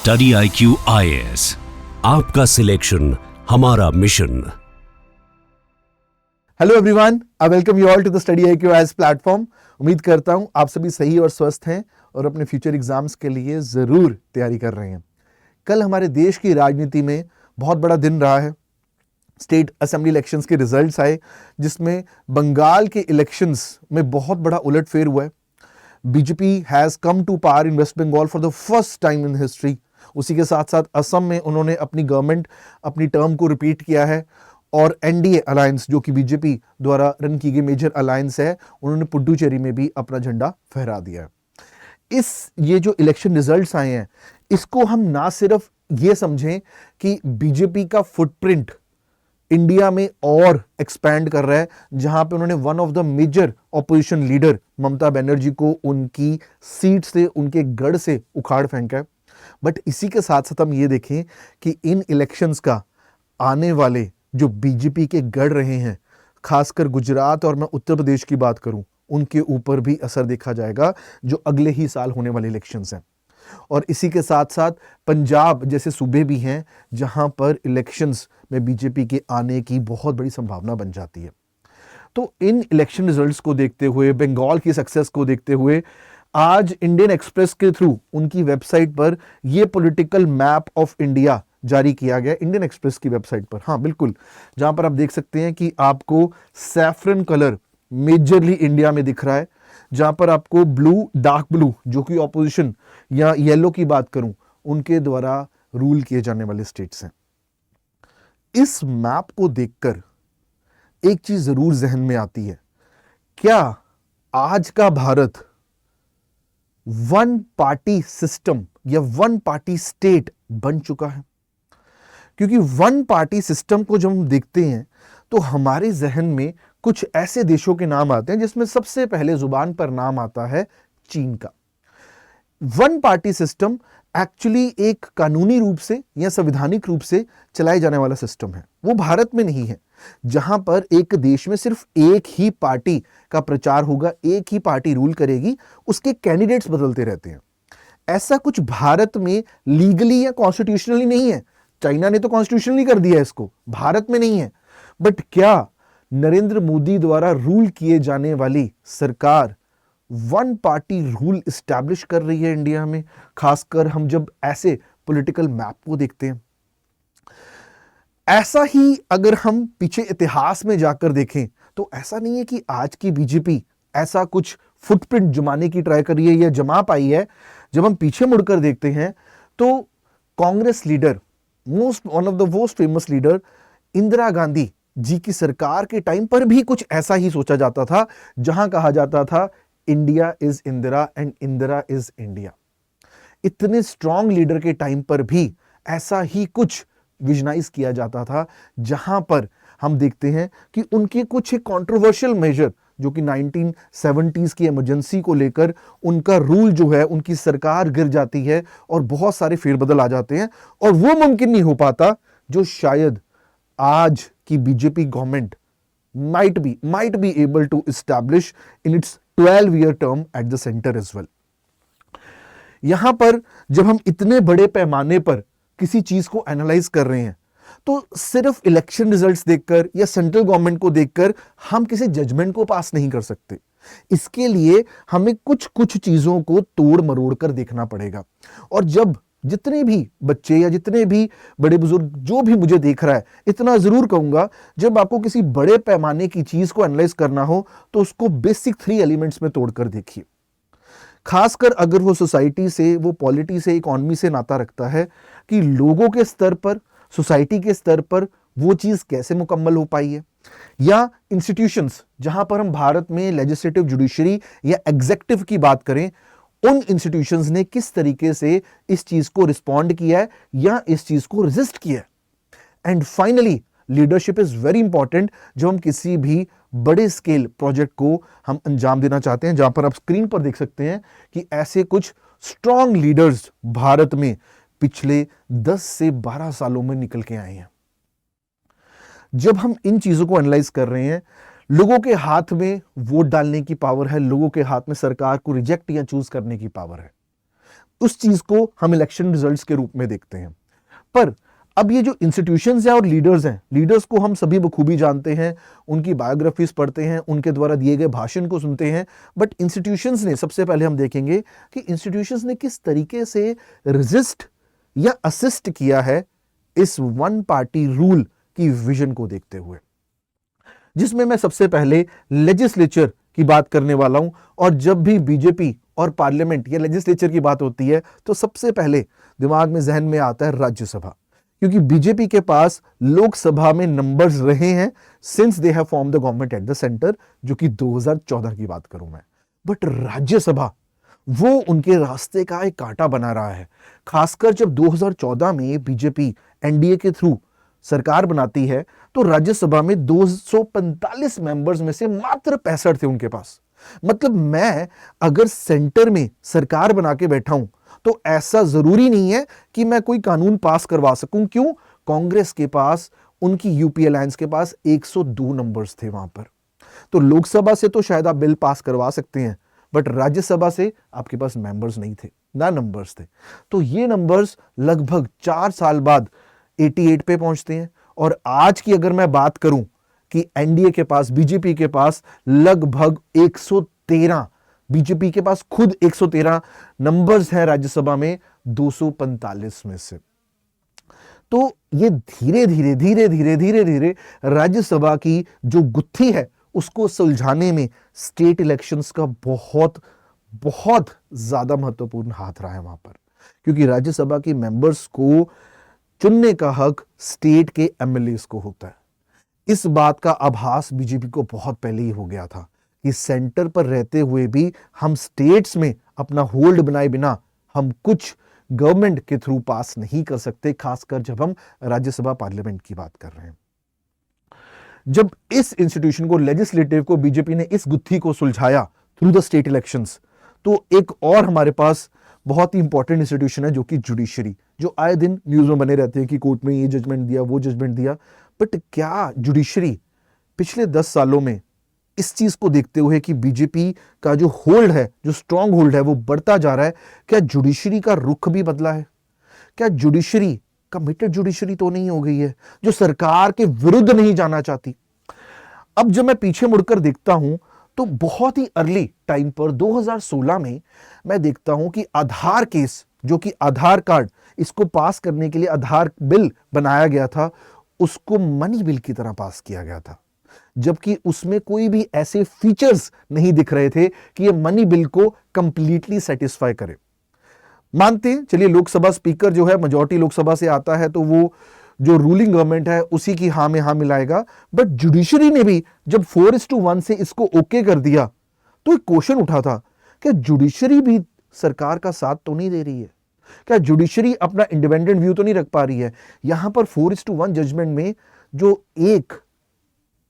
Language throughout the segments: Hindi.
स्टडी IQ IAS, आपका सिलेक्शन हमारा मिशन। Hello everyone, I welcome you all to the study IQ IAS platform. उम्मीद करता हूं आप सभी सही और स्वस्थ हैं और अपने फ्यूचर एग्जाम्स के लिए जरूर तैयारी कर रहे हैं। कल हमारे देश की राजनीति में बहुत बड़ा दिन रहा है। स्टेट असेंबली इलेक्शंस के रिजल्ट्स आए, जिसमें बंगाल के इलेक्शंस में बहुत बड़ा उलटफेर हुआ है। BJP has come to power in West Bengal for the first time in history. उसी के साथ साथ असम में उन्होंने अपनी गवर्नमेंट, अपनी टर्म को रिपीट किया है और एनडीए अलायंस, जो कि बीजेपी द्वारा रन की गई मेजर अलायंस है, उन्होंने पुडुचेरी में भी अपना झंडा फहरा दिया है। ये जो इलेक्शन रिजल्ट्स आए हैं, इसको हम ना सिर्फ ये समझें कि बीजेपी का फुटप्रिंट इंडिया में और एक्सपैंड कर रहा है, जहां पे उन्होंने one of the major opposition leader Mamata Banerjee को उनकी सीट से, उनके गढ़ से उखाड़ फेंका है। बट इसी के साथ साथ हम ये देखें कि इन इलेक्शंस का आने वाले जो बीजेपी के गढ़ रहे हैं, खासकर गुजरात और मैं उत्तर प्रदेश की बात करूं, उनके ऊपर भी असर देखा जाएगा, जो अगले ही साल होने वाले इलेक्शंस हैं। और इसी के साथ साथ पंजाब जैसे सूबे भी हैं, जहां पर इलेक्शंस में बीजेपी के आने की बहुत बड़ी संभावना बन जाती है। तो इन इलेक्शन रिजल्ट्स को देखते हुए, बंगाल की सक्सेस को देखते हुए, आज इंडियन एक्सप्रेस के थ्रू उनकी वेबसाइट पर यह पॉलिटिकल मैप ऑफ इंडिया जारी किया गया, इंडियन एक्सप्रेस की वेबसाइट पर। हाँ बिल्कुल, जहां पर आप देख सकते हैं कि आपको सैफरन कलर मेजरली इंडिया में दिख रहा है, जहां पर आपको ब्लू, डार्क ब्लू, जो कि ऑपोजिशन, या येलो की बात करूं, उनके द्वारा रूल किए जाने वाले स्टेट्स हैं। इस मैप को देखकर एक चीज जरूर जहन में आती है, क्या आज का भारत वन पार्टी सिस्टम या वन पार्टी स्टेट बन चुका है? क्योंकि वन पार्टी सिस्टम को जब हम देखते हैं तो हमारे जहन में कुछ ऐसे देशों के नाम आते हैं, जिसमें सबसे पहले जुबान पर नाम आता है चीन का। वन पार्टी सिस्टम एक्चुअली एक कानूनी रूप से या संवैधानिक रूप से चलाए जाने वाला सिस्टम है। वो भारत में नहीं है, जहां पर एक देश में सिर्फ एक ही पार्टी का प्रचार होगा, एक ही पार्टी रूल करेगी, उसके कैंडिडेट्स बदलते रहते हैं। ऐसा कुछ भारत में लीगली या कॉन्स्टिट्यूशनली नहीं है। चाइना ने तो कॉन्स्टिट्यूशनली कर दिया इसको, भारत में नहीं है। बट क्या नरेंद्र मोदी द्वारा रूल किए जाने वाली सरकार वन पार्टी रूल इस्टेब्लिश कर रही है इंडिया में? खासकर हम जब ऐसे पॉलिटिकल मैप को देखते हैं, ऐसा ही अगर हम पीछे इतिहास में जाकर देखें तो ऐसा नहीं है कि आज की बीजेपी ऐसा कुछ फुटप्रिंट जमाने की ट्राई कर रही है या जमा पाई है। जब हम पीछे मुड़कर देखते हैं तो Congress leader, one of the most famous leader Indira Gandhi ji की सरकार के टाइम पर भी कुछ ऐसा ही सोचा जाता था, जहां कहा जाता था India is Indira and Indira is India. इतने स्ट्रॉन्ग लीडर के टाइम पर भी ऐसा ही कुछ विजनाइज किया जाता था, जहां पर हम देखते हैं कि उनके कुछ एक कंट्रोवर्शियल मेजर, जो कि 1970s की इमरजेंसी को लेकर उनका रूल जो है, उनकी सरकार गिर जाती है और बहुत सारे फेरबदल आ जाते हैं, और वो मुमकिन नहीं हो पाता जो शायद आज की BJP government might be able to establish in its 12-year term at the center as well. यहां पर जब हम इतने बड़े पैमाने पर किसी चीज को एनालाइज कर रहे हैं, तो सिर्फ इलेक्शन रिजल्ट्स देखकर या सेंट्रल गवर्नमेंट को देखकर हम किसी जजमेंट को पास नहीं कर सकते। इसके लिए हमें कुछ चीजों को तोड़ मरोड़ कर देखना पड़ेगा। और जब जितने भी बच्चे या जितने भी बड़े बुजुर्ग जो भी मुझे देख रहा है, इतना जरूर कहूंगा, जब आपको किसी बड़े पैमाने की चीज को एनालाइज करना हो तो उसको बेसिक 3 एलिमेंट्स में तोड़कर देखिए। खासकर अगर वो सोसाइटी से, वो पॉलिटी से, इकोनॉमी से नाता रखता है, कि लोगों के स्तर पर, सोसाइटी के स्तर पर वो चीज कैसे मुकम्मल हो पाई है, या इंस्टीट्यूशंस, जहां पर हम भारत में लेजिस्लेटिव, जुडिशरी या एग्जीक्यूटिव की बात करें, उन इंस्टीट्यूशंस ने किस तरीके से इस चीज को रिस्पॉन्ड किया है या इस चीज को रेजिस्ट किया है। And finally leadership is very important, जब हम किसी भी बड़े स्केल प्रोजेक्ट को हम अंजाम देना चाहते हैं, जहां पर आप स्क्रीन पर देख सकते हैं कि ऐसे कुछ स्ट्रॉन्ग लीडर्स भारत में पिछले 10 से 12 सालों में निकल के आए हैं। जब हम इन चीजों को एनालाइज कर रहे हैं, लोगों के हाथ में वोट डालने की पावर है, लोगों के हाथ में सरकार को रिजेक्ट या चूज करने की पावर है। उस चीज को हम इलेक्शन रिजल्ट्स के रूप में देखते हैं। पर अब ये जो इंस्टीट्यूशंस हैं और लीडर्स हैं, लीडर्स को हम सभी बखूबी जानते हैं, उनकी बायोग्राफीज पढ़ते हैं, उनके द्वारा दिए गए भाषण को सुनते हैं, बट इंस्टीट्यूशंस ने, सबसे पहले हम देखेंगे कि इंस्टीट्यूशंस ने किस तरीके से रेजिस्ट या असिस्ट किया है इस वन पार्टी रूल की विजन को देखते हुए, जिसमें मैं सबसे पहले लेजिस्लेचर की बात करने वाला हूं। और जब भी बीजेपी और पार्लियामेंट या लेजिस्लेचर की बात होती है तो सबसे पहले दिमाग में, जहन में आता है राज्यसभा, क्योंकि बीजेपी के पास लोकसभा में नंबर्स रहे हैं since they have form the government at the centre, जो कि 2014 की बात करूं मैं। बट राज्यसभा वो उनके रास्ते का एक कांटा बना रहा है, खासकर जब 2014 में बीजेपी एनडीए के थ्रू सरकार बनाती है तो राज्यसभा में 245 मेंबर्स में से मात्र 65 थे उनके पास। मतलब मैं अगर सेंटर में सरकार बना के बैठा हूं तो ऐसा जरूरी नहीं है कि मैं कोई कानून पास करवा सकूं। क्यों? कांग्रेस के पास, उनकी यूपी अलायंस के पास 102 नंबर्स थे वहां पर। तो लोकसभा से तो शायद आप बिल पास करवा सकते हैं, बट राज्यसभा से आपके पास मेंबर्स नहीं थे, ना नंबर्स थे। तो ये नंबर्स लगभग 4 साल बाद 88 पे पहुंचते हैं। और आज की अगर मैं बात करूं कि एनडीए के पास, बीजेपी के पास लगभग 113, बीजेपी के पास खुद 113 नंबर्स हैं राज्यसभा में 245 में से। तो ये धीरे धीरे धीरे धीरे धीरे धीरे राज्यसभा की जो गुत्थी है उसको सुलझाने में स्टेट इलेक्शंस का बहुत बहुत ज्यादा महत्वपूर्ण हाथ रहा है वहां पर, क्योंकि राज्यसभा के मेंबर्स को चुनने का हक स्टेट के एमएलएस को होता है। इस बात का आभास बीजेपी को बहुत पहले ही हो गया था कि सेंटर पर रहते हुए भी हम स्टेट्स में अपना होल्ड बनाए बिना हम कुछ गवर्नमेंट के थ्रू पास नहीं कर सकते, खासकर जब हम राज्यसभा पार्लियामेंट की बात कर रहे हैं। जब इस इंस्टीट्यूशन को, लेजिस्लेटिव को, बीजेपी ने इस गुत्थी को सुलझाया थ्रू द स्टेट इलेक्शंस, तो एक और हमारे पास बहुत ही इंपॉर्टेंट इंस्टीट्यूशन है जो कि जुडिशरी, जो आए दिन न्यूज में बने रहते हैं कि कोर्ट में ये जजमेंट दिया, वो जजमेंट दिया। बट क्या जुडिशरी पिछले 10 सालों में इस चीज को देखते हुए कि बीजेपी का जो होल्ड है, जो स्ट्रांग होल्ड है, वो बढ़ता जा रहा है, क्या जुडिशरी का रुख भी बदला है? क्या जुडिशरी कमिटेड जुडिशरी तो नहीं हो गई है जो सरकार के विरुद्ध नहीं जाना चाहती? अब जब मैं पीछे मुड़कर देखता हूं तो बहुत ही अर्ली टाइम पर 2016 में मैं देखता हूं कि आधार केस, जो कि आधार कार्ड, इसको पास करने के लिए आधार बिल बनाया गया था, उसको मनी बिल की तरह पास किया गया था, जबकि उसमें कोई भी ऐसे फीचर्स नहीं दिख रहे थे कि ये मनी बिल को कंप्लीटली सेटिस्फाई करे। मानते हैं, चलिए लोकसभा स्पीकर जो है मेजॉरिटी लोकसभा से आता है तो वो जो रूलिंग गवर्नमेंट है उसी की हाँ में हाँ मिलाएगा। बट जुडिशरी ने भी जब 4:1 से इसको ओके कर दिया तो एक क्वेश्चन उठा था, क्या जुडिशरी भी सरकार का साथ तो नहीं दे रही है? क्या जुडिशरी अपना इंडिपेंडेंट व्यू तो नहीं रख पा रही है? यहां पर 4:1 जजमेंट में जो एक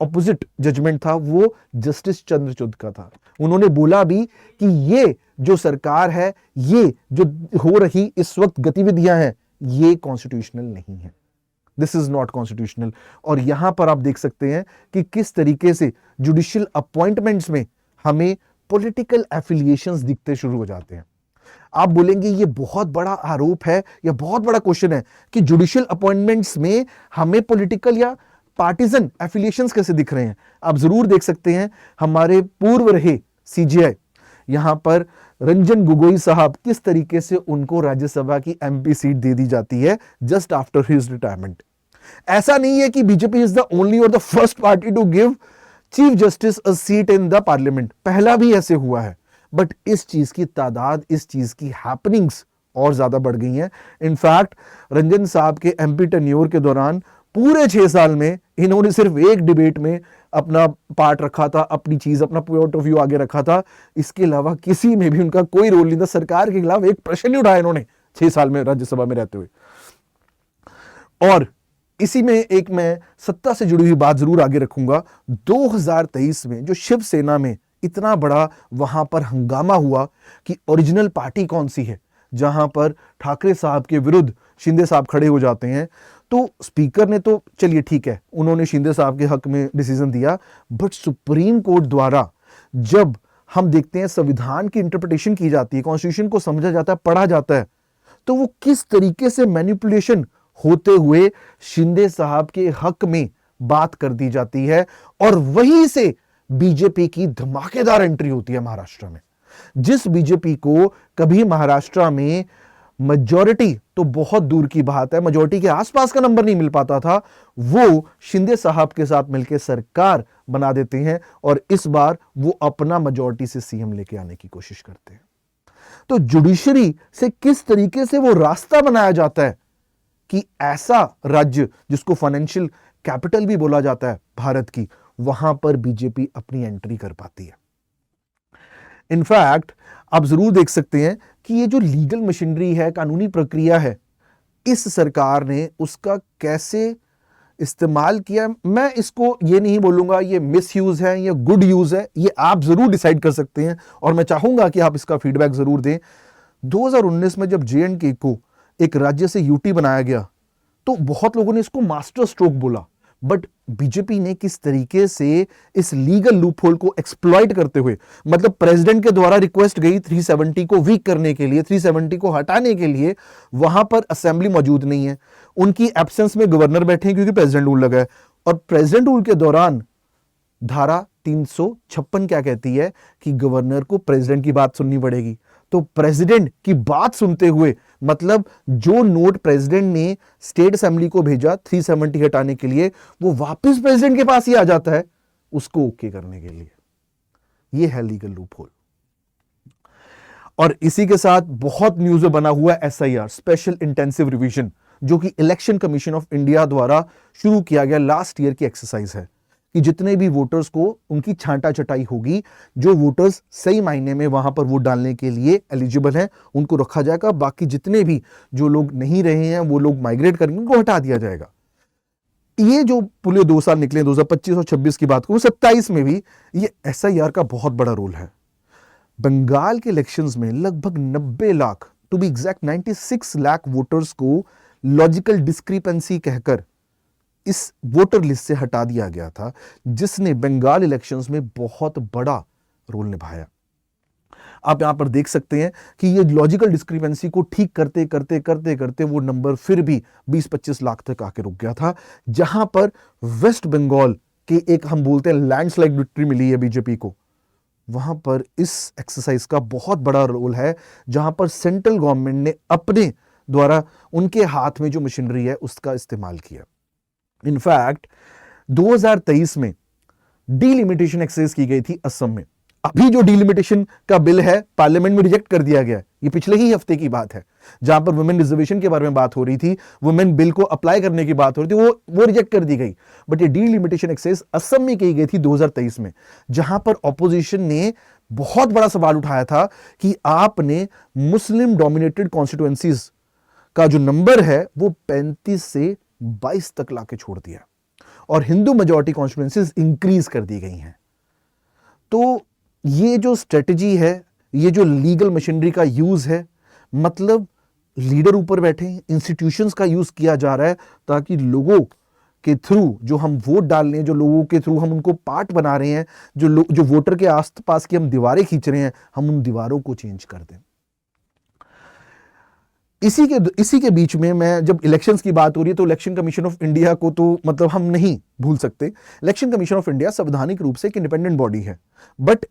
ऑपोजिट जजमेंट था वो जस्टिस चंद्रचूड़ का था। उन्होंने बोला भी कि ये जो सरकार है, ये जो हो रही इस वक्त गतिविधियां हैं, ये कॉन्स्टिट्यूशनल नहीं है, दिस इज नॉट कॉन्स्टिट्यूशनल। और यहां पर आप देख सकते हैं कि किस तरीके से जुडिशियल अपॉइंटमेंट्स में हमें पॉलिटिकल एफिलिएशंस दिखते शुरू हो जाते हैं। आप बोलेंगे ये बहुत बड़ा आरोप है या बहुत बड़ा क्वेश्चन है कि जुडिशियल अपॉइंटमेंट्स में हमें पॉलिटिकल या पार्टिजन एफिलिएशंस कैसे दिख रहे हैं। आप जरूर देख सकते हैं हमारे पूर्व रहे सीजीआई, यहां पर रंजन गोगोई साहब, किस तरीके से उनको राज्यसभा की एमपी सीट दे दी जाती है जस्ट आफ्टर हिज रिटायरमेंट। ऐसा नहीं है कि बीजेपी इज द ओनली और the first party to give chief justice a seat in the parliament, पहला भी ऐसे हुआ है। बट इस चीज की तादाद, इस चीज की हैपनिंग्स और ज्यादा बढ़ गई हैं। इनफैक्ट रंजन साहब के एमपी टेन्योर के दौरान पूरे 6 साल में इन्होंने सिर्फ एक डिबेट में अपना पार्ट रखा था, अपनी चीज, अपना पॉइंट ऑफ व्यू आगे रखा था। इसके अलावा किसी में भी उनका कोई रोल नहीं था, सरकार के खिलाफ एक प्रश्न नहीं उठाया इन्होंने 6 साल में राज्यसभा में रहते हुए। और इसी में एक मैं सत्ता से जुड़ी हुई बात जरूर आगे रखूंगा। 2023 में जो शिवसेना में इतना बड़ा वहां पर हंगामा हुआ कि ओरिजिनल पार्टी कौन सी है, जहां पर ठाकरे साहब के विरुद्ध शिंदे साहब खड़े हो जाते हैं, तो स्पीकर ने तो चलिए ठीक है, उन्होंने शिंदे साहब के हक में डिसीजन दिया, बट सुप्रीम कोर्ट द्वारा जब हम देखते हैं संविधान की इंटरप्रिटेशन की जाती है, कॉन्स्टिट्यूशन को समझा जाता है, पढ़ा जाता है, तो वो किस तरीके से मैनिपुलेशन होते हुए शिंदे साहब के हक में बात कर दी जाती है और वहीं से बीजेपी की धमाकेदार एंट्री होती है महाराष्ट्र में। जिस बीजेपी को कभी महाराष्ट्र में मेजॉरिटी तो बहुत दूर की बात है, मेजॉरिटी के आसपास का नंबर नहीं मिल पाता था, वो शिंदे साहब के साथ मिलकर सरकार बना देते हैं और इस बार वो अपना मेजॉरिटी से सीएम लेके आने की कोशिश करते हैं। तो जुडिशरी से किस तरीके से वो रास्ता बनाया जाता है कि ऐसा राज्य जिसको फाइनेंशियल कैपिटल भी बोला जाता है भारत की, वहां पर बीजेपी अपनी एंट्री कर पाती है। इनफैक्ट आप जरूर देख सकते हैं कि ये जो लीगल मशीनरी है, कानूनी प्रक्रिया है, इस सरकार ने उसका कैसे इस्तेमाल किया। मैं इसको ये नहीं बोलूंगा ये मिसयूज है या गुड यूज है, ये आप जरूर डिसाइड कर सकते हैं और मैं चाहूंगा कि आप इसका फीडबैक जरूर दें। 2019 में जब J&K को एक राज्य से यूटी बनाया गया तो बहुत लोगों ने इसको मास्टर स्ट्रोक बोला, बट बीजेपी ने किस तरीके से इस लीगल लूपहोल को एक्सप्लॉइट करते हुए, मतलब प्रेसिडेंट के द्वारा रिक्वेस्ट गई 370 को वीक करने के लिए, 370 को हटाने के लिए, वहां पर असेंबली मौजूद नहीं है, उनकी एब्सेंस में गवर्नर बैठे हैं क्योंकि प्रेसिडेंट रूल लगा है और प्रेसिडेंट रूल के दौरान धारा 356 क्या कहती है कि गवर्नर को प्रेसिडेंट की बात सुननी पड़ेगी। तो प्रेसिडेंट की बात सुनते हुए, मतलब जो नोट प्रेसिडेंट ने स्टेट असेंबली को भेजा 370 हटाने के लिए, वो वापस प्रेसिडेंट के पास ही आ जाता है उसको ओके करने के लिए। ये है लीगल लूपहोल। और इसी के साथ बहुत न्यूज में बना हुआ SIR, स्पेशल इंटेंसिव रिवीजन, जो कि इलेक्शन कमीशन ऑफ इंडिया द्वारा शुरू किया गया लास्ट ईयर की एक्सरसाइज है कि जितने भी वोटर्स को उनकी छांटा छटाई होगी, जो वोटर्स सही मायने में वहां पर वोट डालने के लिए एलिजिबल हैं उनको रखा जाएगा, बाकी जितने भी जो लोग नहीं रहे हैं वो लोग माइग्रेट करेंगे, उनको हटा दिया जाएगा। ये जो पूरे 2 साल निकले, 2025 और 26 की बात करूं, 27 में भी ये SIR का बहुत बड़ा रोल है। बंगाल के इलेक्शंस में लगभग 90 lakh, to be exact 96 lakh voters को लॉजिकल डिस्क्रिपेंसी कहकर इस वोटर लिस्ट से हटा दिया गया था, जिसने बंगाल इलेक्शंस में बहुत बड़ा रोल निभाया। आप यहां पर देख सकते हैं कि ये लॉजिकल डिस्क्रिपेंसी को ठीक करते करते करते करते वो नंबर फिर भी 20-25 लाख तक आके रुक गया था, जहां पर वेस्ट बंगाल के एक हम बोलते हैं लैंडस्लाइड विक्ट्री मिली है बीजेपी को। वहां पर इस एक्सरसाइज का बहुत बड़ा रोल है, जहां पर सेंट्रल गवर्नमेंट ने अपने द्वारा उनके हाथ में जो मशीनरी है उसका इस्तेमाल किया। इनफैक्ट 2023 में डीलिमिटेशन एक्सरसाइज की गई थी असम में। अभी जो डीलिमिटेशन का बिल है पार्लियामेंट में रिजेक्ट कर दिया गया है, ये पिछले ही हफ्ते की बात है, जहां पर वुमेन रिजर्वेशन के बारे में बात हो रही थी, वुमेन बिल को अप्लाई करने की बात हो रही थी, वो रिजेक्ट कर दी गई। बट ये डीलिमिटेशन एक्सरसाइज असम में की गई थी 2023 में, जहां पर ऑपोजिशन ने बहुत बड़ा सवाल उठाया था कि आपने मुस्लिम डोमिनेटेड कॉन्स्टिट्यूएंसीज का जो नंबर है वो 35 से 22 तक लाके छोड़ दिया और हिंदू मेजॉरिटी कॉन्स्टिट्यूएंसीज इंक्रीज कर दी गई हैं। तो ये जो स्ट्रेटजी है, ये जो लीगल मशीनरी का यूज है, मतलब लीडर ऊपर बैठे हैं, इंस्टीट्यूशंस का यूज किया जा रहा है ताकि लोगों के थ्रू जो हम वोट डाल रहे हैं, जो लोगों के थ्रू हम उनको पार्ट बना रहे हैं, जो वोटर के आसपास की हम दीवारें खींच रहे हैं, हम उन दीवारों को चेंज कर दें। इसी के बीच में मैं जब इलेक्शंस की बात हो रही है तो इलेक्शन कमीशन ऑफ इंडिया को तो मतलब हम नहीं भूल सकते। इलेक्शन कमीशन ऑफ इंडिया संवैधानिक रूप से एक इंडिपेंडेंट बॉडी है, बट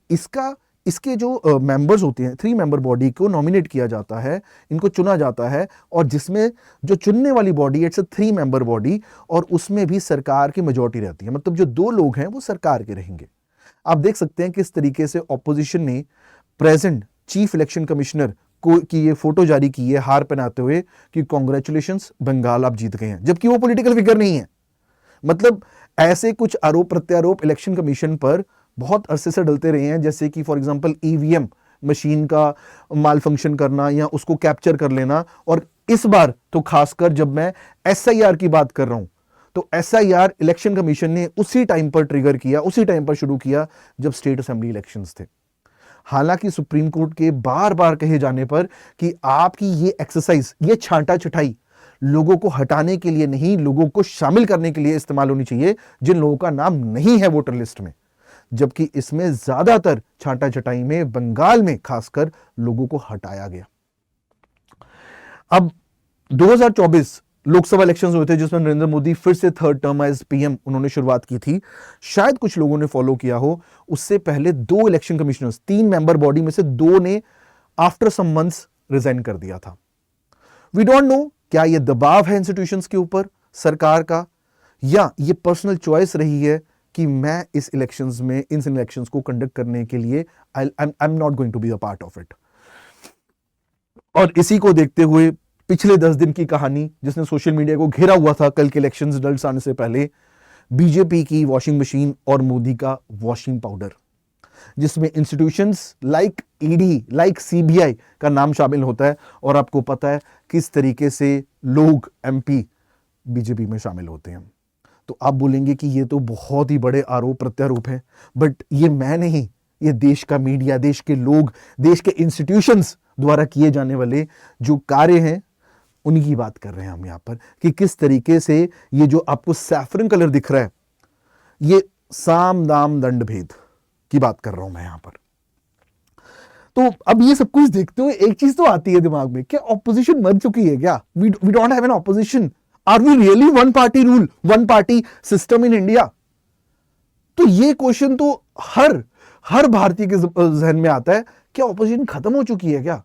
इसके जो मेंबर्स होते हैं, 3 मेंबर बॉडी को नॉमिनेट किया जाता है, इनको चुना जाता है, और जिसमें जो चुनने वाली बॉडी इट्स 3 मेंबर बॉडी, और उसमें भी सरकार की मेजॉरिटी रहती है, मतलब जो 2 लोग हैं वो सरकार के रहेंगे। आप देख सकते हैं किस तरीके से ऑपोजिशन ने प्रेजेंट चीफ इलेक्शन कमिश्नर की ये फोटो जारी की है हार पहनाते हुए कि कांग्रेचुलेशंस बंगाल आप जीत गए हैं, जबकि वो पॉलिटिकल फिगर नहीं है। मतलब ऐसे कुछ आरोप प्रत्यारोप इलेक्शन कमीशन पर बहुत अरसे से डलते रहे हैं, जैसे कि फॉर एग्जांपल ईवीएम मशीन का माल फंक्शन करना या उसको कैप्चर कर लेना। और इस बार तो खासकर जब मैं SIR की बात कर रहा हूं, तो SIR इलेक्शन कमीशन ने उसी टाइम पर ट्रिगर किया, उसी टाइम पर शुरू किया जब स्टेट असेंबली इलेक्शंस थे। हालांकि सुप्रीम कोर्ट के बार बार कहे जाने पर कि आपकी ये एक्सरसाइज, ये छांटा छटाई लोगों को हटाने के लिए नहीं, लोगों को शामिल करने के लिए इस्तेमाल होनी चाहिए जिन लोगों का नाम नहीं है वोटर लिस्ट में। जबकि इसमें ज्यादातर छांटा छटाई में बंगाल में खासकर लोगों को हटाया गया। अब 2024 लोकसभा इलेक्शंस हुए थे जिसमें नरेंद्र मोदी फिर से थर्ड टर्म एज पीएम उन्होंने शुरुआत की थी। शायद कुछ लोगों ने फॉलो किया हो, उससे पहले 2 इलेक्शन कमिश्नर्स, 3 मेंबर बॉडी में से 2 ने आफ्टर सम मंथ्स रिजाइन कर दिया था। वी डोंट नो क्या ये दबाव है इंस्टीट्यूशंस के ऊपर सरकार का, या ये पर्सनल चॉइस रही है कि मैं इस इलेक्शंस में इन इलेक्शंस को कंडक्ट करने के लिए I am not going to be a part of it. और इसी को देखते हुए पिछले 10 दिन की कहानी जिसने सोशल मीडिया को घेरा हुआ था कल के इलेक्शंस रिजल्ट्स आने से पहले, बीजेपी की वॉशिंग मशीन और मोदी का वॉशिंग पाउडर, जिसमें institutions like ED, like CBI का नाम शामिल होता है। और आपको पता है किस तरीके से लोग एमपी बीजेपी में शामिल होते हैं। तो आप बोलेंगे कि ये तो बहुत ही बड़े आरोप प्रत्यारोप हैं, बट ये मैं नहीं, ये देश का मीडिया, देश के लोग, देश के इंस्टीट्यूशंस द्वारा किए जाने वाले जो कार्य हैं उन्हीं की बात कर रहे हैं हम यहाँ पर, कि किस तरीके से ये जो आपको सैफरन कलर दिख रहा है, ये साम दाम दंड भेद की बात कर रहा हूं मैं यहां पर। तो अब ये सब कुछ देखते हुए एक चीज तो आती है दिमाग में, क्या ऑपोजिशन मर चुकी है क्या? We don't have an opposition. Are we really one party rule, one party system in India? तो ये क्वेश्चन तो हर भारतीय के जहन में आता है, क्या ऑपोजिशन खत्म हो चुकी है क्या?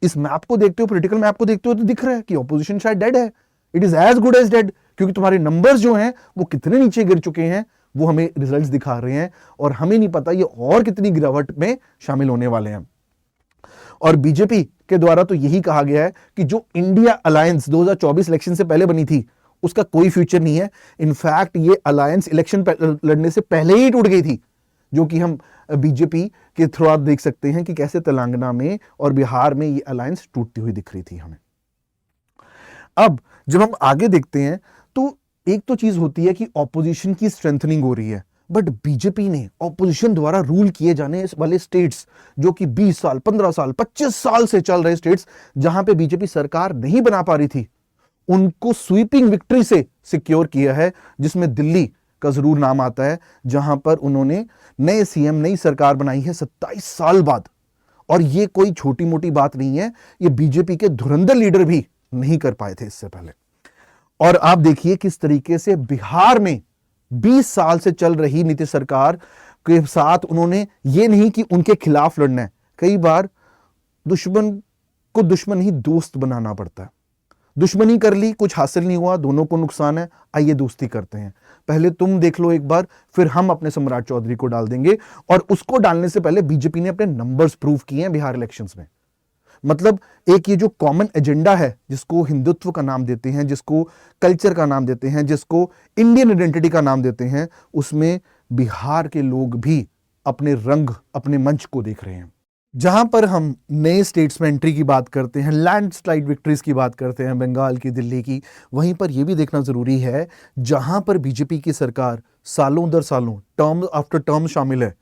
इस मैप को देखते हो, पॉलिटिकल मैप को देखते हो तो दिख रहा है कि ऑपोजिशन शायद डेड है। It is as good as dead, क्योंकि तुम्हारे नंबर्स जो हैं वो कितने नीचे गिर चुके हैं वो हमें रिजल्ट्स दिखा रहे हैं, और हमें नहीं पता ये और कितनी गिरावट में शामिल होने वाले हैं। और बीजेपी के द्वारा तो यही कहा गया है कि जो इंडिया अलायंस 2024 इलेक्शन से पहले बनी थी उसका कोई फ्यूचर नहीं है। इनफैक्ट ये अलायंस इलेक्शन लड़ने से पहले ही टूट गई थी, जो कि हम बीजेपी के थ्रू आप देख सकते हैं कि कैसे तेलंगाना में और बिहार में ये अलायंस टूटती हुई दिख रही थी हमें। अब जब हम आगे देखते हैं तो एक तो चीज होती है कि ऑपोजिशन की स्ट्रेंथनिंग हो रही है, बट बीजेपी ने ऑपोजिशन द्वारा रूल किए जाने वाले स्टेट्स, जो कि 20 साल, 15 साल, 25 साल से चल रहे स्टेट्स जहां पे बीजेपी सरकार नहीं बना पा रही थी, उनको स्वीपिंग विक्ट्री से सिक्योर किया है, जिसमें दिल्ली का जरूर नाम आता है, जहां पर उन्होंने नए सीएम, नई सरकार बनाई है 27 साल बाद। और ये कोई छोटी मोटी बात नहीं है, ये बीजेपी के धुरंधर लीडर भी नहीं कर पाए थे इससे पहले। और आप देखिए किस तरीके से बिहार में 20 साल से चल रही नीतीश सरकार के साथ उन्होंने ये नहीं कि उनके खिलाफ लड़ना है, कई बार दुश्मन को दुश्मन ही दोस्त बनाना पड़ता है। दुश्मनी कर ली, कुछ हासिल नहीं हुआ, दोनों को नुकसान है, आइए दोस्ती करते हैं, पहले तुम देख लो एक बार, फिर हम अपने सम्राट चौधरी को डाल देंगे। और उसको डालने से पहले बीजेपी ने अपने नंबर्स प्रूव किए हैं बिहार इलेक्शंस में। मतलब एक ये जो कॉमन एजेंडा है, जिसको हिंदुत्व का नाम देते हैं, जिसको कल्चर का नाम देते हैं, जिसको इंडियन आइडेंटिटी का नाम देते हैं, उसमें बिहार के लोग भी अपने रंग, अपने मंच को देख रहे हैं। जहां पर हम नए स्टेट्स में एंट्री की बात करते हैं, लैंडस्लाइड विक्ट्रीज की बात करते हैं, बंगाल की, दिल्ली की, वहीं पर यह भी देखना जरूरी है जहां पर बीजेपी की सरकार सालों दर सालों, टर्म आफ्टर टर्म शामिल है,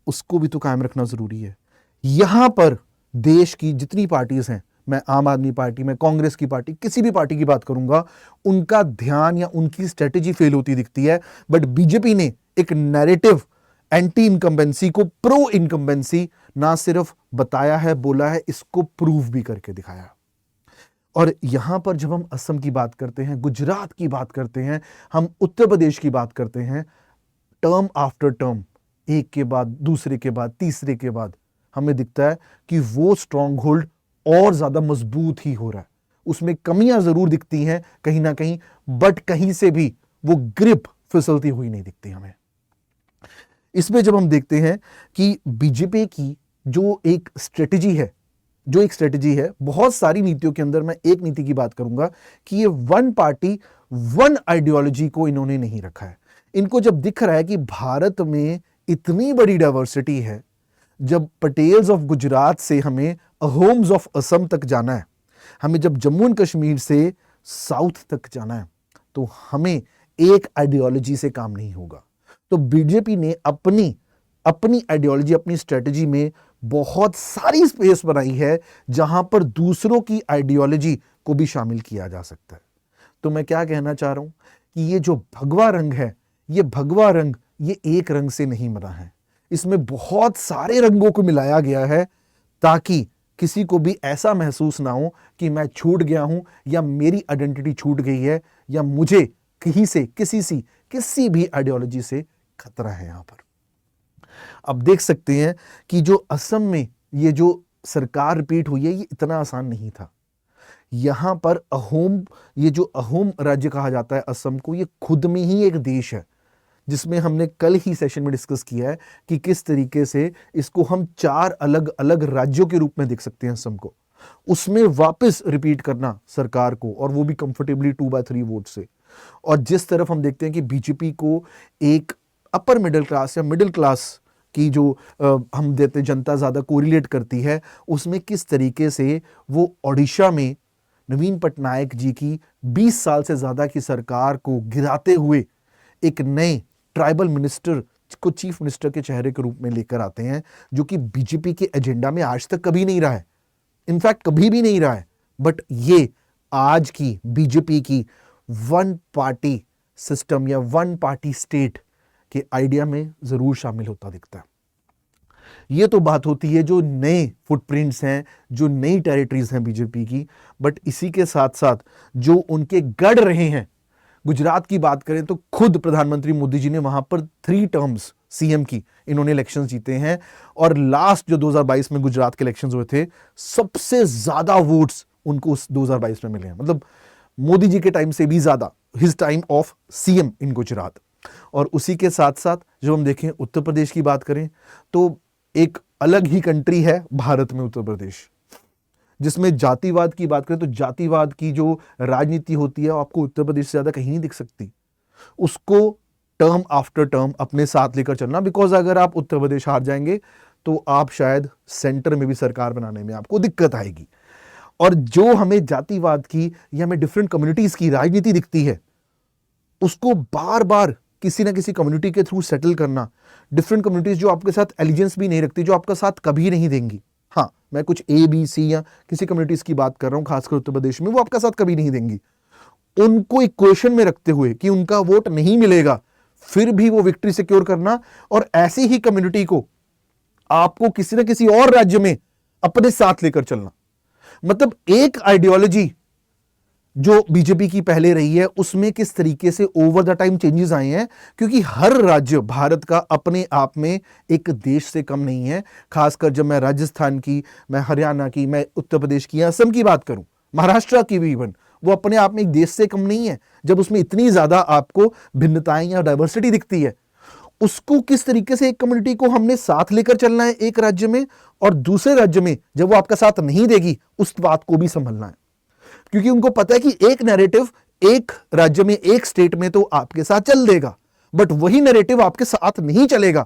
उसको भी तो कायम रखना जरूरी है। यहां पर देश की जितनी पार्टीज हैं, मैं आम आदमी पार्टी, मैं कांग्रेस की पार्टी, किसी भी पार्टी की बात करूंगा, उनका ध्यान या उनकी स्ट्रेटेजी फेल होती दिखती है। बट बीजेपी ने एक नैरेटिव एंटी इनकम्बेंसी को प्रो इनकम्बेंसी ना सिर्फ बताया है, बोला है, इसको प्रूव भी करके दिखाया। और यहां पर जब हम असम की बात करते हैं, गुजरात की बात करते हैं, हम उत्तर प्रदेश की बात करते हैं, टर्म आफ्टर टर्म, एक के बाद दूसरे के बाद तीसरे के बाद, हमें दिखता है कि वो स्ट्रॉन्ग होल्ड और ज्यादा मजबूत ही हो रहा है। उसमें कमियां जरूर दिखती हैं कहीं ना कहीं, बट कहीं से भी वो ग्रिप फिसलती हुई नहीं दिखती हमें। इसमें जब हम देखते हैं कि बीजेपी की जो एक स्ट्रेटेजी है, बहुत सारी नीतियों के अंदर मैं एक नीति की बात करूंगा कि ये वन पार्टी वन आइडियोलॉजी को इन्होंने नहीं रखा है। इनको जब दिख रहा है कि भारत में इतनी बड़ी डाइवर्सिटी है, जब पटेल्स ऑफ गुजरात से हमें अहोम्स ऑफ असम तक जाना है, हमें जब जम्मू एंड कश्मीर से साउथ तक जाना है, तो हमें एक आइडियोलॉजी से काम नहीं होगा। तो बीजेपी ने अपनी आइडियोलॉजी, अपनी स्ट्रेटजी में बहुत सारी स्पेस बनाई है जहां पर दूसरों की आइडियोलॉजी को भी शामिल किया जा सकता है। तो मैं क्या कहना चाह रहा हूं कि ये जो भगवा रंग है, ये भगवा रंग ये एक रंग से नहीं बना है, इसमें बहुत सारे रंगों को मिलाया गया है ताकि किसी को भी ऐसा महसूस ना हो कि मैं छूट गया हूं या मेरी आइडेंटिटी छूट गई है या मुझे किसी भी आइडियोलॉजी से खतरा है। यहां पर अब देख सकते हैं कि जो असम में ये जो सरकार रिपीट हुई है ये इतना आसान नहीं था। यहां पर ये जो अहोम राज्य कहा जाता है असम को, ये खुद में ही एक देश है, जिसमें हमने कल ही सेशन में डिस्कस किया है कि किस तरीके से इसको हम 4 अलग अलग राज्यों के रूप में देख सकते हैं असम को। उसमें वापस रिपीट करना सरकार को, और वो भी कंफर्टेबली 2/3 वोट से। और जिस तरफ हम देखते हैं कि बीजेपी को एक अपर मिडिल क्लास या मिडिल क्लास की जो हम देते जनता ज़्यादा कोरिलेट करती है, उसमें किस तरीके से वो ओडिशा में नवीन पटनायक जी की 20 साल से ज़्यादा की सरकार को गिराते हुए एक नए ट्राइबल मिनिस्टर को चीफ मिनिस्टर के चेहरे के रूप में लेकर आते हैं, जो कि बीजेपी के एजेंडा में आज तक कभी नहीं रहा है, इनफैक्ट कभी भी नहीं रहा है। बट ये आज की बीजेपी की वन पार्टी सिस्टम या वन पार्टी स्टेट के आइडिया में जरूर शामिल होता दिखता है। ये तो बात होती है जो नए फुटप्रिंट्स हैं, जो नई टेरिटरीज हैं बीजेपी की। बट इसी के साथ साथ जो उनके गढ़ रहे हैं, गुजरात की बात करें तो खुद प्रधानमंत्री मोदी जी ने वहां पर 3 टर्म्स सीएम की इन्होंने इलेक्शंस जीते हैं, और लास्ट जो 2022 में गुजरात के इलेक्शंस हुए थे, सबसे ज्यादा वोट्स उनको उस 2022 में मिले हैं, मतलब मोदी जी के टाइम से भी ज्यादा, हिज टाइम ऑफ सीएम इन गुजरात। और उसी के साथ साथ जो हम देखें उत्तर प्रदेश की बात करें तो एक अलग ही कंट्री है भारत में उत्तर प्रदेश, जिसमें जातिवाद की बात करें तो जातिवाद की जो राजनीति होती है आपको उत्तर प्रदेश से ज्यादा कहीं नहीं दिख सकती। उसको टर्म आफ्टर टर्म अपने साथ लेकर चलना, बिकॉज अगर आप उत्तर प्रदेश हार जाएंगे तो आप शायद सेंटर में भी सरकार बनाने में आपको दिक्कत आएगी। और जो हमें जातिवाद की या हमें डिफरेंट कम्युनिटीज की राजनीति दिखती है, उसको बार बार किसी ना किसी कम्युनिटी के थ्रू सेटल करना, डिफरेंट कम्युनिटीज जो आपके साथ एलिजेंस भी नहीं रखती, जो आपका साथ कभी नहीं देंगी। हाँ, मैं कुछ ABC या किसी कम्युनिटीज की बात कर रहा हूं, खासकर उत्तर प्रदेश में, वो आपका साथ कभी नहीं देंगी। उनको इक्वेशन में रखते हुए कि उनका वोट नहीं मिलेगा, फिर भी वो विक्ट्री सिक्योर करना, और ऐसी ही कम्युनिटी को आपको किसी ना किसी और राज्य में अपने साथ लेकर चलना। मतलब एक आइडियोलॉजी जो बीजेपी की पहले रही है, उसमें किस तरीके से ओवर द टाइम चेंजेस आए हैं, क्योंकि हर राज्य भारत का अपने आप में एक देश से कम नहीं है। खासकर जब मैं राजस्थान की, मैं हरियाणा की, मैं उत्तर प्रदेश की, असम की बात करूं, महाराष्ट्र की भी इवन, वो अपने आप में एक देश से कम नहीं है। जब उसमें इतनी ज्यादा आपको भिन्नताएं या डाइवर्सिटी दिखती है, उसको किस तरीके से एक कम्युनिटी को हमने साथ लेकर चलना है एक राज्य में, और दूसरे राज्य में जब वो आपका साथ नहीं देगी उस बात को भी संभलना है। क्योंकि उनको पता है कि एक नैरेटिव एक राज्य में, एक स्टेट में तो आपके साथ चल देगा, बट वही नैरेटिव आपके साथ नहीं चलेगा।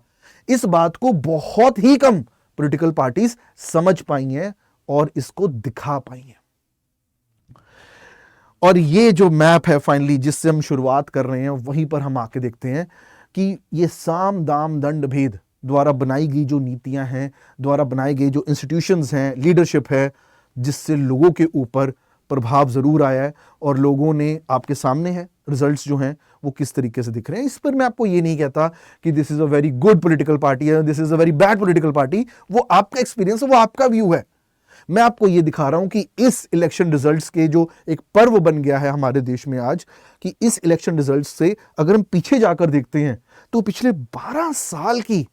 इस बात को बहुत ही कम पॉलिटिकल पार्टीज समझ पाई हैं और इसको दिखा पाई हैं। और ये जो मैप है फाइनली जिससे हम शुरुआत कर रहे हैं, वहीं पर हम आके देखते हैं कि ये साम दाम दंड भेद द्वारा बनाई गई जो नीतियां हैं, द्वारा बनाए गए जो इंस्टीट्यूशंस हैं, लीडरशिप है, जिससे लोगों के ऊपर प्रभाव जरूर आया है, और लोगों ने आपके सामने है रिजल्ट्स जो हैं वो किस तरीके से दिख रहे हैं। इस पर मैं आपको ये नहीं कहता कि this is a very good political party है, this is a very bad political party. वो आपका एक्सपीरियंस है, वो आपका व्यू है। मैं आपको ये दिखा रहा हूं कि इस इलेक्शन रिजल्ट्स के जो एक पर्व बन गया है हमारे देश में आज, कि इस इलेक्शन रिजल्ट्स से अगर हम पीछे जाकर देखते हैं तो पिछले 12 साल की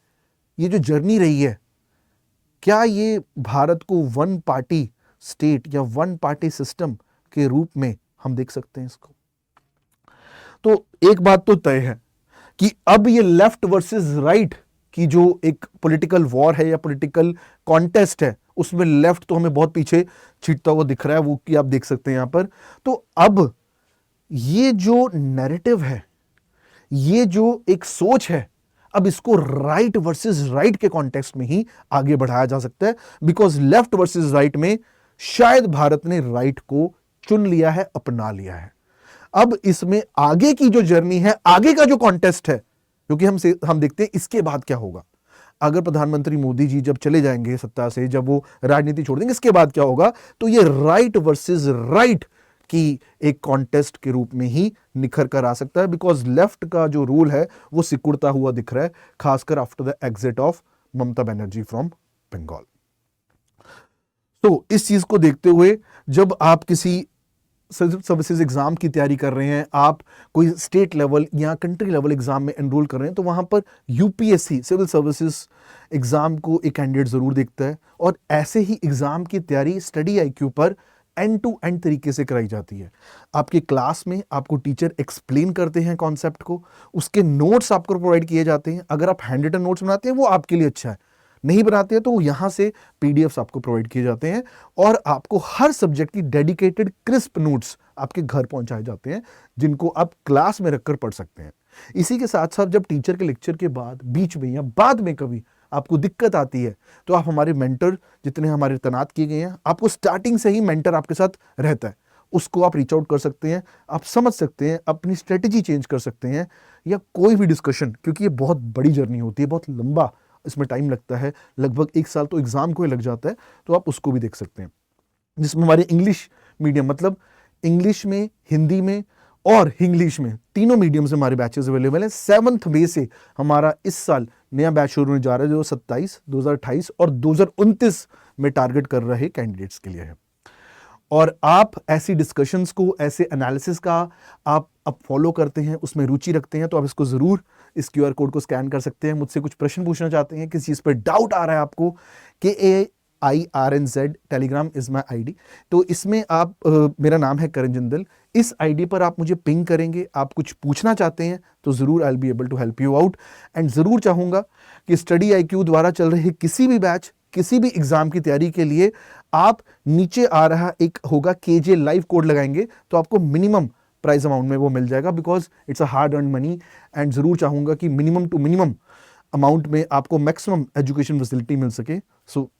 ये जो जर्नी रही है, क्या ये भारत को वन पार्टी स्टेट या वन पार्टी सिस्टम के रूप में हम देख सकते हैं इसको? तो एक बात तो तय है कि अब ये लेफ्ट वर्सेस राइट की जो एक पॉलिटिकल वॉर है या पॉलिटिकल कॉन्टेस्ट है, उसमें लेफ्ट तो हमें बहुत पीछे छिटता हुआ दिख रहा है, वो कि आप देख सकते हैं यहां पर। तो अब ये जो नैरेटिव है, ये जो एक सोच है, अब इसको राइट वर्सेस राइट के कॉन्टेक्स्ट में ही आगे बढ़ाया जा सकता है, बिकॉज लेफ्ट वर्सेस राइट में शायद भारत ने राइट को चुन लिया है, अपना लिया है। अब इसमें आगे की जो जर्नी है, आगे का जो कॉन्टेस्ट है, क्योंकि हम देखते हैं इसके बाद क्या होगा। अगर प्रधानमंत्री मोदी जी जब चले जाएंगे सत्ता से, जब वो राजनीति छोड़ देंगे, इसके बाद क्या होगा, तो ये राइट वर्सेस राइट कि एक कॉन्टेस्ट के रूप में ही निखर कर आ सकता है, बिकॉज लेफ्ट का जो रूल है वो सिकुड़ता हुआ दिख रहा है, खासकर after the exit of Mamata Banerjee from Bengal. तो इस चीज को देखते हुए जब आप किसी सिविल सर्विसेज एग्जाम की तैयारी कर रहे हैं, आप कोई स्टेट लेवल या कंट्री लेवल एग्जाम में एनरोल कर रहे हैं, तो वहां पर यूपीएससी सिविल सर्विसेज एग्जाम को एक कैंडिडेट जरूर देखता है। और ऐसे ही एग्जाम की तैयारी स्टडी आईक्यू पर एंड टू एंड तरीके से कराई जाती है। आपके क्लास में आपको टीचर एक्सप्लेन करते हैं कॉन्सेप्ट को, उसके नोट्स आपको प्रोवाइड किए जाते हैं। अगर आप हैंड रिटन नोट्स बनाते हैं वो आपके लिए अच्छा है, नहीं बनाते हैं तो यहां से पीडीएफ्स आपको प्रोवाइड किए जाते हैं और आपको हर सब्जेक्ट की डेडिकेटेड क्रिस्प नोट्स आपके घर पहुंचाए जाते हैं, जिनको आप क्लास में रखकर पढ़ सकते हैं। इसी के साथ साथ जब टीचर के लेक्चर के बाद बीच में या बाद में कभी आपको दिक्कत आती है तो आप हमारे मेंटर जितने हमारे तैनात किए गए हैं, आपको स्टार्टिंग से ही मेंटर आपके साथ रहता है, उसको आप रीच आउट कर सकते हैं, आप समझ सकते हैं, अपनी स्ट्रेटेजी चेंज कर सकते हैं, या कोई भी डिस्कशन, क्योंकि ये बहुत बड़ी जर्नी होती है, बहुत लंबा इसमें टाइम लगता है, लगभग 1 साल तो एग्जाम को ही लग जाता है, तो आप उसको भी देख सकते हैं। जिसमें हमारे इंग्लिश मीडियम, मतलब इंग्लिश में, हिंदी में और इंग्लिश में, तीनों मीडियम से हमारे बैचेस अवेलेबल हैं। 7 मई से हमारा इस साल नया बैच शुरू होने जा रहा है, जो 27, 2028 और 2029 में टारगेट कर रहे कैंडिडेट्स के लिए है। और आप ऐसी डिस्कशंस को, ऐसे एनालिसिस का आप फॉलो करते हैं, उसमें रुचि रखते हैं, तो आप इसको ज़रूर इस क्यूआर कोड को स्कैन कर सकते हैं। मुझसे कुछ प्रश्न पूछना चाहते हैं, किसी चीज़ पर डाउट आ रहा है आपको, KAIRNZ Telegram is my ID, तो इसमें आप मेरा नाम है करण जिंदल, इस ID पर आप मुझे पिंग करेंगे, आप कुछ पूछना चाहते हैं तो ज़रूर I will be able to help you out. And ज़रूर चाहूँगा कि स्टडी IQ द्वारा चल रहे किसी भी बैच, किसी भी एग्जाम की तैयारी के लिए आप नीचे आ रहा एक होगा KJ लाइव कोड लगाएंगे तो आपको मिनिमम प्राइस अमाउंट में वो मिल जाएगा, because it's a hard earn money. And ज़रूर चाहूँगा कि मिनिमम टू मिनिमम अमाउंट में आपको मैक्सिमम एजुकेशन फैसिलिटी मिल सके। सो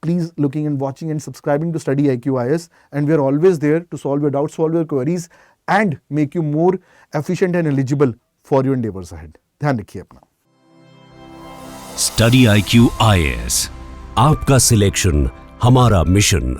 please looking and watching and subscribing to Study IQ IS, and we are always there to solve your doubts, solve your queries and make you more efficient and eligible for your endeavors ahead. ध्यान रखिए अपना। स्टडी IQ IS, आपका सिलेक्शन हमारा मिशन।